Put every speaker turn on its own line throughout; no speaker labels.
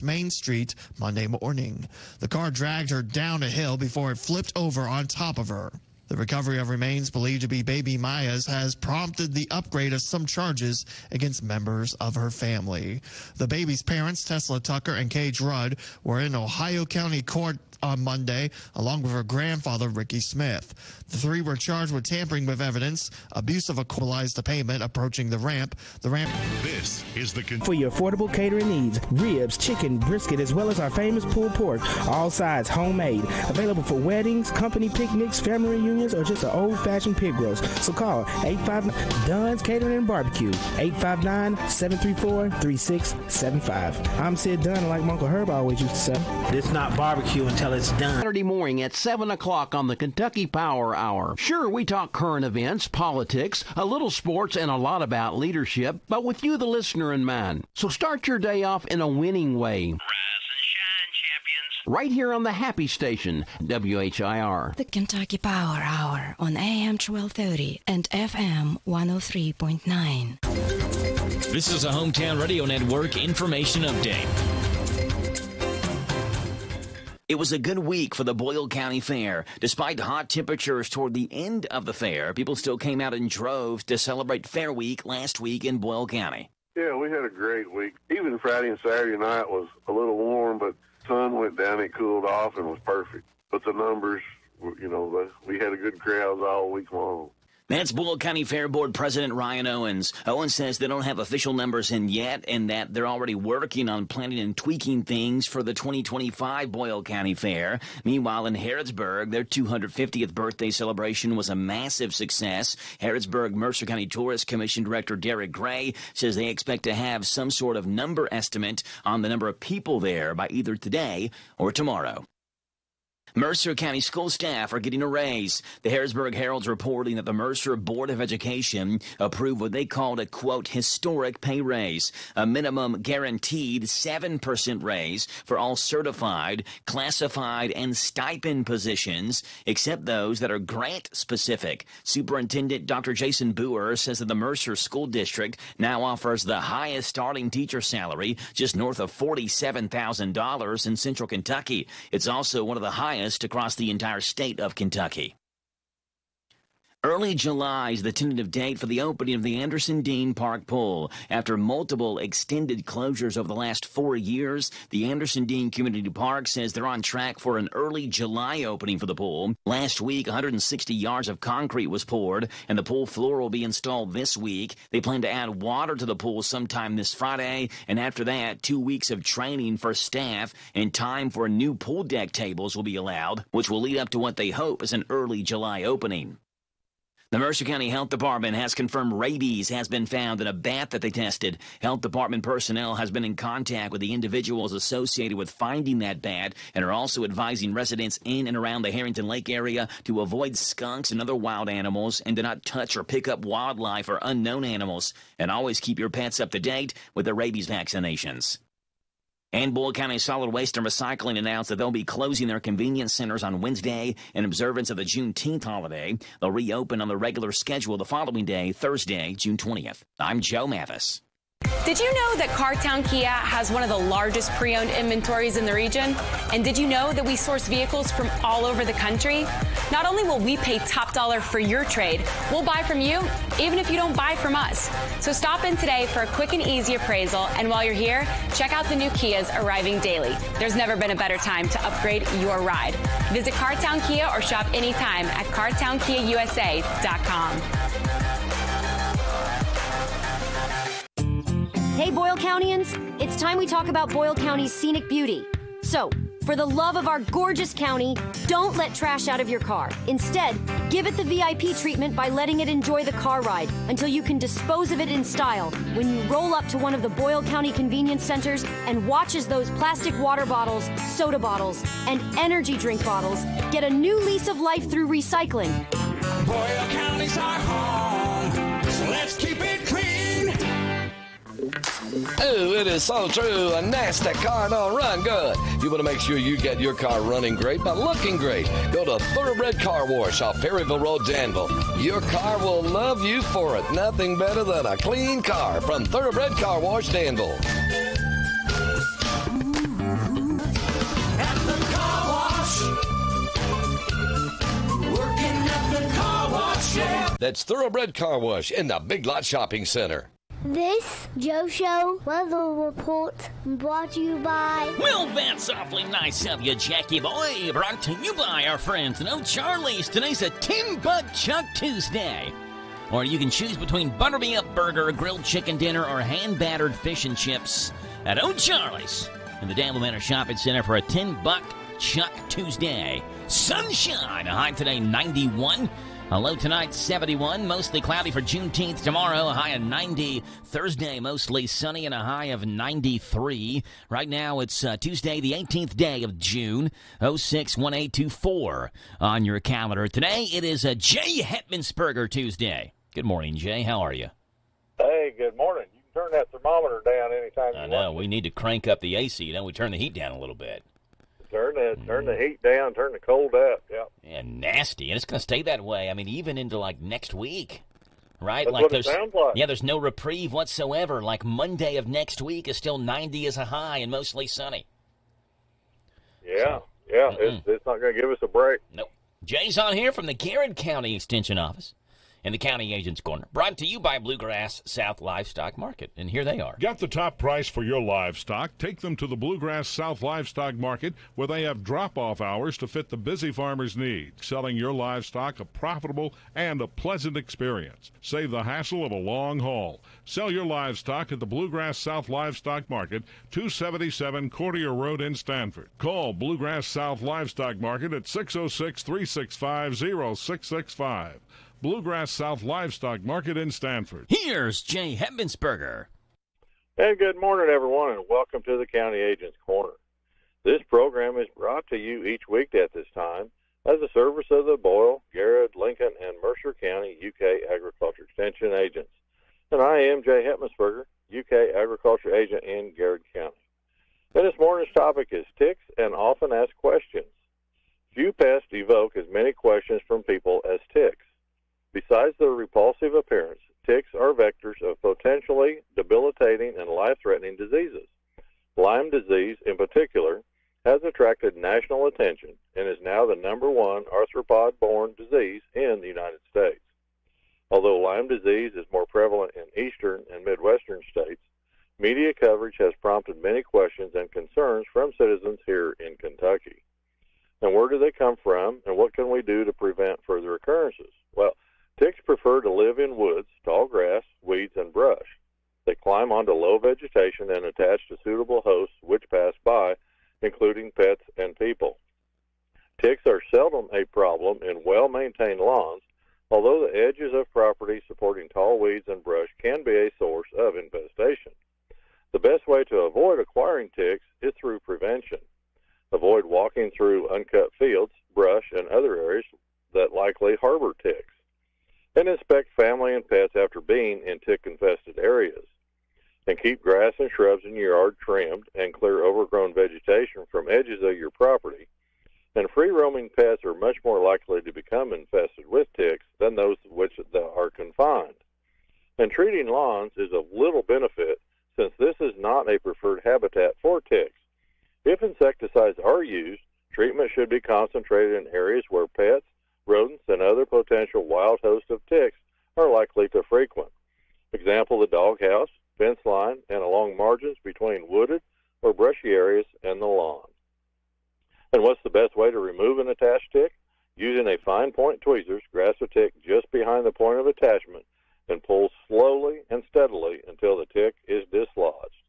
Main Street Monday morning. The car dragged her down a hill before it flipped over on top of her. The recovery of remains believed to be baby Maya's has prompted the upgrade of some charges against members of her family. The baby's parents, Tesla Tucker and Cage Rudd, were in Ohio County Court on Monday, along with her grandfather, Ricky Smith. The three were charged with tampering with evidence, abuse of equalized the payment approaching the ramp.
This is the
for your affordable catering needs: ribs, chicken, brisket, as well as our famous pulled pork, all sides homemade. Available for weddings, company picnics, family reunions, or just an old-fashioned pig roast. So call 859 Dunn's Catering and Barbecue, 859-734-3675. I'm Sid Dunn, and like my Uncle Herb always used to say,
it's not barbecue until it's done.
Saturday morning at 7 o'clock on the Kentucky Power Hour. Sure, we talk current events, politics, a little sports, and a lot about leadership, but with you, the listener, in mind. So start your day off in a winning way.
Rise and shine, champions.
Right here on the Happy Station, WHIR.
The Kentucky Power Hour on AM 1230 and FM 103.9.
This is a Hometown Radio Network information update. It was a good week for the Boyle County Fair. Despite hot temperatures toward the end of the fair, people still came out in droves to celebrate Fair Week last week in Boyle County.
Yeah, we had a great week. Even Friday and Saturday night was a little warm, but sun went down, it cooled off, and was perfect. But the numbers, we had a good crowd all week long.
That's Boyle County Fair Board President Ryan Owens. Owens says they don't have official numbers in yet and that they're already working on planning and tweaking things for the 2025 Boyle County Fair. Meanwhile, in Harrodsburg, their 250th birthday celebration was a massive success. Harrodsburg Mercer County Tourist Commission Director Derek Gray says they expect to have some sort of number estimate on the number of people there by either today or tomorrow. Mercer County school staff are getting a raise. The Harrisburg Herald's reporting that the Mercer Board of Education approved what they called a, quote, historic pay raise, a minimum guaranteed 7% raise for all certified, classified, and stipend positions, except those that are grant-specific. Superintendent Dr. Jason Boer says that the Mercer School District now offers the highest starting teacher salary, just north of $47,000 in Central Kentucky. It's also one of the highest across the entire state of Kentucky. Early July is the tentative date for the opening of the Anderson Dean Park Pool. After multiple extended closures over the last 4 years, the Anderson Dean Community Park says they're on track for an early July opening for the pool. Last week, 160 yards of concrete was poured, and the pool floor will be installed this week. They plan to add water to the pool sometime this Friday, and after that, 2 weeks of training for staff and time for new pool deck tables will be allowed, which will lead up to what they hope is an early July opening. The Mercer County Health Department has confirmed rabies has been found in a bat that they tested. Health Department personnel has been in contact with the individuals associated with finding that bat and are also advising residents in and around the Harrington Lake area to avoid skunks and other wild animals and to not touch or pick up wildlife or unknown animals. And always keep your pets up to date with the rabies vaccinations. And Boyle County Solid Waste and Recycling announced that they'll be closing their convenience centers on Wednesday in observance of the Juneteenth holiday. They'll reopen on the regular schedule the following day, Thursday, June 20th. I'm Joe Mathis.
Did you know that Cartown Kia has one of the largest pre-owned inventories in the region? And did you know that we source vehicles from all over the country? Not only will we pay top dollar for your trade, we'll buy from you even if you don't buy from us. So stop in today for a quick and easy appraisal, and while you're here, check out the new Kias arriving daily. There's never been a better time to upgrade your ride. Visit Cartown Kia or shop anytime at CartownKiaUSA.com.
Hey, Boyle Countyans, it's time we talk about Boyle County's scenic beauty. So, for the love of our gorgeous county, don't let trash out of your car. Instead, give it the VIP treatment by letting it enjoy the car ride until you can dispose of it in style when you roll up to one of the Boyle County convenience centers and watch as those plastic water bottles, soda bottles, and energy drink bottles get a new lease of life through recycling.
Boyle County's our home, so let's keep it clean.
Oh, it is so true. A nasty car don't run good. You want to make sure you get your car running great but looking great. Go to Thoroughbred Car Wash off Perryville Road, Danville. Your car will love you for it. Nothing better than a clean car from Thoroughbred Car Wash, Danville. That's Thoroughbred Car Wash in the Big Lot Shopping Center.
This Joe Show weather report brought to you by...
Well, that's awfully nice of you, Jackie boy. Brought to you by our friends at Charlie's. Today's a $10 Chuck Tuesday. Or you can choose between Butterby Up Burger, grilled chicken dinner, or hand-battered fish and chips at Charlie's in the Danville Manor Shopping Center for a $10 Chuck Tuesday. Sunshine, a high today 91. A low tonight, 71. Mostly cloudy for Juneteenth tomorrow. A high of 90. Thursday, mostly sunny and a high of 93. Right now, it's Tuesday, the 18th day of June. 061824 on your calendar. Today, it is a Jay Hetmansberger Tuesday. Good morning, Jay. How are you?
Hey, good morning. You can turn that thermometer down anytime you want.
I know. We need to crank up the AC. We turn the heat down a little bit.
Turn the heat down, turn the cold up, yeah.
And nasty, and it's going to stay that way. I mean, even into, like, next week, right?
That's
like
what it sounds like.
Yeah, there's no reprieve whatsoever. Like, Monday of next week is still 90 as a high and mostly sunny.
Yeah, it's not going to give us a break.
Nope. Jay's on here from the Garrett County Extension Office in the County Agent's Corner. Brought to you by Bluegrass South Livestock Market. And here they are.
Get the top price for your livestock. Take them to the Bluegrass South Livestock Market, where they have drop-off hours to fit the busy farmer's needs. Selling your livestock a profitable and a pleasant experience. Save the hassle of a long haul. Sell your livestock at the Bluegrass South Livestock Market, 277 Courtier Road in Stanford. Call Bluegrass South Livestock Market at 606-365-0665. Bluegrass South Livestock Market in Stanford.
Here's Jay Hetmansberger.
And good morning, everyone, and welcome to the County Agent's Corner. This program is brought to you each weekday at this time as a service of the Boyle, Garrett, Lincoln, and Mercer County UK Agriculture Extension agents. And I am Jay Hetmansberger, UK Agriculture Agent in Garrett County. And this morning's topic is ticks and often asked questions. Few pests evoke as many questions from people as ticks. Besides their repulsive appearance, ticks are vectors of potentially debilitating and life-threatening diseases. Lyme disease, in particular, has attracted national attention and is now the #1 arthropod-borne disease in the United States. Although Lyme disease is more prevalent in eastern and midwestern states, media coverage has prompted many questions and concerns from citizens here in Kentucky. And where do they come from, and what can we do to prevent further occurrences? Well, ticks prefer to live in woods, tall grass, weeds, and brush. They climb onto low vegetation and attach to suitable hosts which pass by, including pets and people. Ticks are seldom a problem in well-maintained lawns, although the edges of property supporting tall weeds and brush can be a source of infestation. The best way to avoid acquiring ticks is through prevention. Avoid walking through uncut fields, brush, and other areas that likely harbor ticks. And inspect family and pets after being in tick-infested areas. And keep grass and shrubs in your yard trimmed and clear overgrown vegetation from edges of your property. And free-roaming pets are much more likely to become infested with ticks than those which are confined. And treating lawns is of little benefit since this is not a preferred habitat for ticks. If insecticides are used, treatment should be concentrated in areas where pets, rodents, and other potential wild hosts of ticks are likely to frequent. Example, the doghouse, fence line, and along margins between wooded or brushy areas and the lawn. And what's the best way to remove an attached tick? Using a fine point tweezers, grasp a tick just behind the point of attachment and pull slowly and steadily until the tick is dislodged.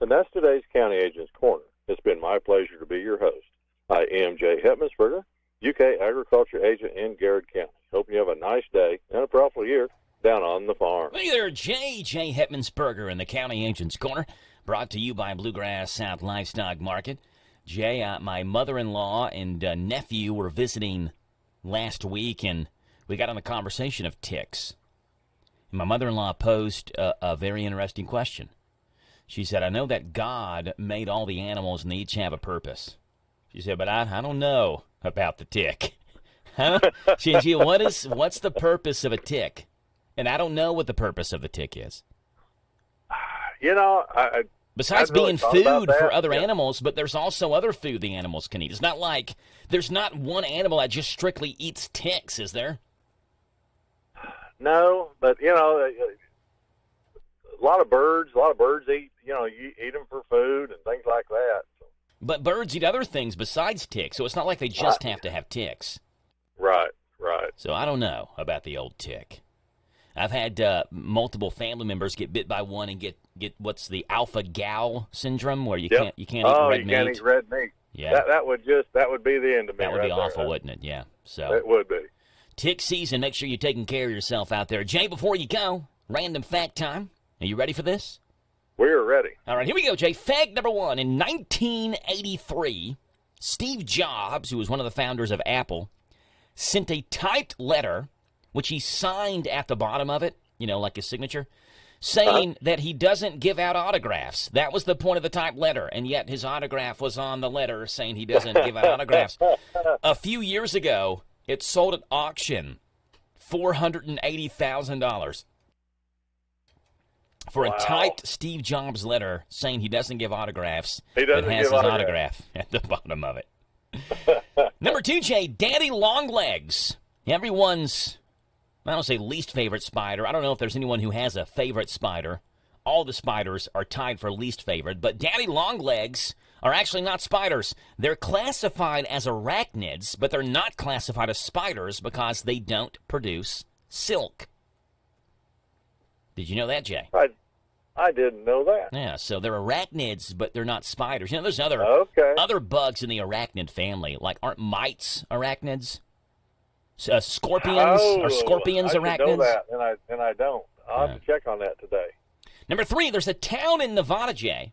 And that's today's County Agent's Corner. It's been my pleasure to be your host. I am Jay Hetmansberger, UK Agriculture Agent in Garrett County. Hope you have a nice day and a profitable year down on the farm.
Hey there, Jay Hetmansberger in the County Agent's Corner, brought to you by Bluegrass South Livestock Market. Jay, my mother-in-law and nephew were visiting last week, and we got on the conversation of ticks. And my mother-in-law posed a very interesting question. She said, I know that God made all the animals and they each have a purpose. She said, but I don't know about the tick. Gee, what's the purpose of a tick? And I don't know what the purpose of the tick is.
You know,
besides being food for other animals, but there's also other food the animals can eat. It's not like there's not one animal that just strictly eats ticks, is there?
No, but a lot of birds eat. You eat them for food and things like that.
But birds eat other things besides ticks, so it's not like they just have to have ticks.
Right.
So I don't know about the old tick. I've had multiple family members get bit by one and get what's the alpha gal syndrome, where you can't eat red meat.
Oh, you can't eat red meat.
Yeah,
that would be the end of me.
That would
right
be awful,
there.
wouldn't it? Yeah. So
it would be.
Tick season. Make sure you're taking care of yourself out there. Jay, before you go, random fact time. Are you ready for this?
We're ready.
All right, here we go, Jay. Fact number one. In 1983, Steve Jobs, who was one of the founders of Apple, sent a typed letter, which he signed at the bottom of it, like his signature, saying that he doesn't give out autographs. That was the point of the typed letter, and yet his autograph was on the letter saying he doesn't give out autographs. A few years ago, it sold at auction $480,000 for a typed Steve Jobs letter saying he doesn't give autographs.
He doesn't
has
give
his autograph at the bottom of it. Number two, Jay, Daddy Longlegs. Everyone's, I don't say least favorite spider. I don't know if there's anyone who has a favorite spider. All the spiders are tied for least favorite, but Daddy Longlegs are actually not spiders. They're classified as arachnids, but they're not classified as spiders because they don't produce silk. Did you know that, Jay?
I didn't know that.
Yeah, so they're arachnids, but they're not spiders. There's other bugs in the arachnid family. Like, aren't mites arachnids? Scorpions are scorpions
I
arachnids?
know that, and I don't. I'll have to check on that today.
Number three, there's a town in Nevada, Jay,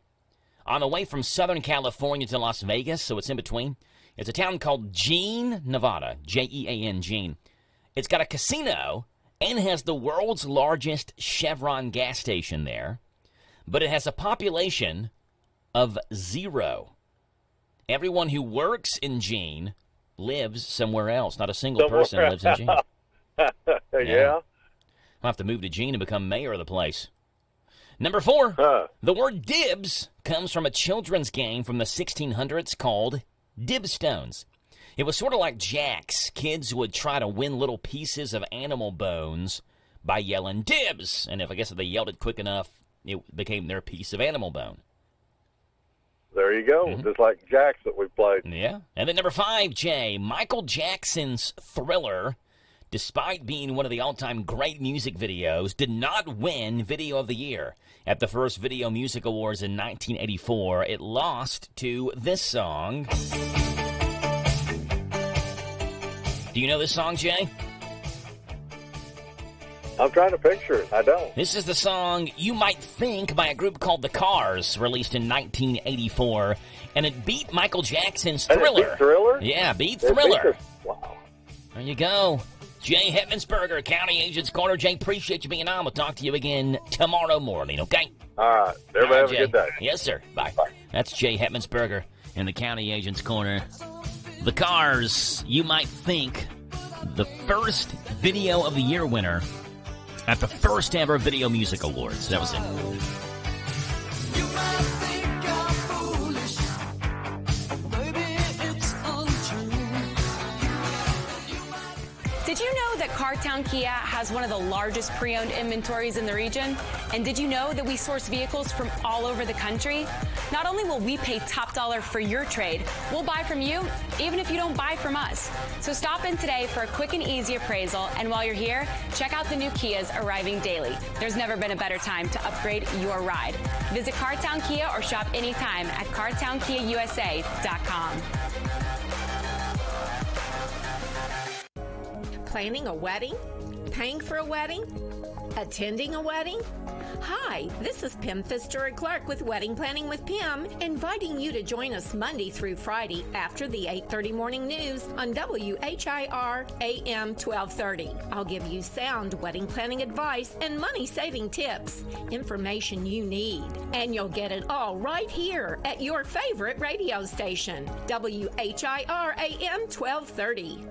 on the way from Southern California to Las Vegas, so it's in between. It's a town called Jean, Nevada, Jean, Jean. It's got a casino and has the world's largest Chevron gas station there, but it has a population of 0. Everyone who works in Jean lives somewhere else. Not a single person lives in Jean.
Yeah.
I'll have to move to Jean and become mayor of the place. Number four, the word dibs comes from a children's game from the 1600s called Dibstones. It was sort of like jacks. Kids would try to win little pieces of animal bones by yelling dibs. And if they yelled it quick enough, it became their piece of animal bone.
There you go. Just like jacks that we played.
Yeah. And then number five, Jay, Michael Jackson's Thriller, despite being one of the all-time great music videos, did not win Video of the Year. At the first Video Music Awards in 1984, it lost to this song. Do you know this song, Jay?
I'm trying to picture it. I don't.
This is the song You Might Think by a group called The Cars, released in 1984, and it beat Michael Jackson's Thriller.
It beat Thriller?
Yeah, beat Thriller.
Wow.
There you go. Jay Hetmansberger, County Agent's Corner. Jay, appreciate you being on. We'll talk to you again tomorrow morning, okay?
All right. Everybody have a good day.
Yes, sir. Bye. That's Jay Hetmansberger in the County Agent's Corner. The Cars, You Might Think, the first Video of the Year winner at the first ever Video Music Awards. That was it.
Did you know that Cartown Kia has one of the largest pre-owned inventories in the region? And did you know that we source vehicles from all over the country? Not only will we pay top dollar for your trade, we'll buy from you even if you don't buy from us. So stop in today for a quick and easy appraisal, and while you're here, check out the new Kias arriving daily. There's never been a better time to upgrade your ride. Visit Cartown Kia or shop anytime at CartownKiaUSA.com.
Planning a wedding? Paying for a wedding? Attending a wedding? Hi, this is Pim Fitzgerald-Clark with Wedding Planning with Pim, inviting you to join us Monday through Friday after the 8:30 morning news on WHIR AM 1230. I'll give you sound wedding planning advice and money-saving tips, information you need, and you'll get it all right here at your favorite radio station, WHIR AM 1230.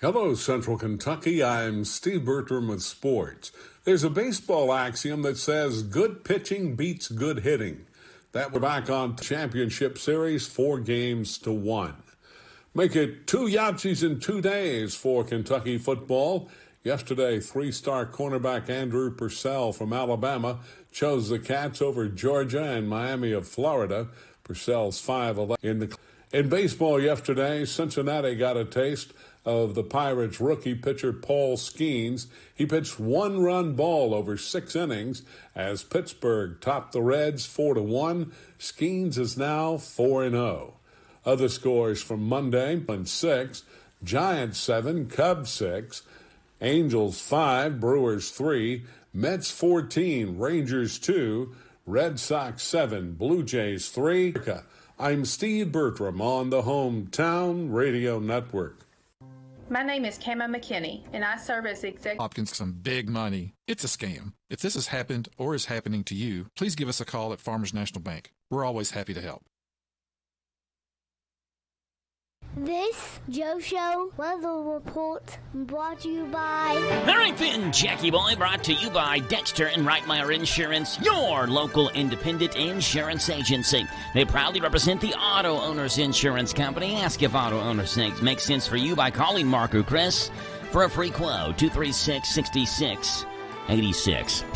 Hello, Central Kentucky. I'm Steve Bertram with sports. There's a baseball axiom that says good pitching beats good hitting. That we're back on championship series, 4-1. Make it 2 Yahtzees in 2 days for Kentucky football Yesterday, three-star cornerback Andrew Purcell from Alabama chose the Cats over Georgia and Miami of Florida. Purcell's 5'11". In baseball yesterday, Cincinnati got a taste of the Pirates' rookie pitcher Paul Skeens. He pitched one-run ball over 6 innings as Pittsburgh topped the Reds 4-1. Skeens is now 4-0. Other scores from Monday: 6, Giants 7, Cubs 6, Angels 5, Brewers 3, Mets 14, Rangers 2, Red Sox 7, Blue Jays 3. I'm Steve Bertram on the Hometown Radio Network.
My name is Kama McKinney, and I serve as executive.
Hopkins, some big money. It's a scam. If this has happened or is happening to you, please give us a call at Farmers National Bank. We're always happy to help.
This Joe Show weather report brought to you by...
All right then, Jackie Boy, brought to you by Dexter and Reitmeyer Insurance, your local independent insurance agency. They proudly represent the Auto Owners Insurance Company. Ask if auto owners make sense for you by calling Mark or Chris for a free quote, 236-6686.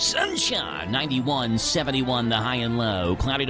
Sunshine, 91, 71, the high and low. Cloudy tomorrow.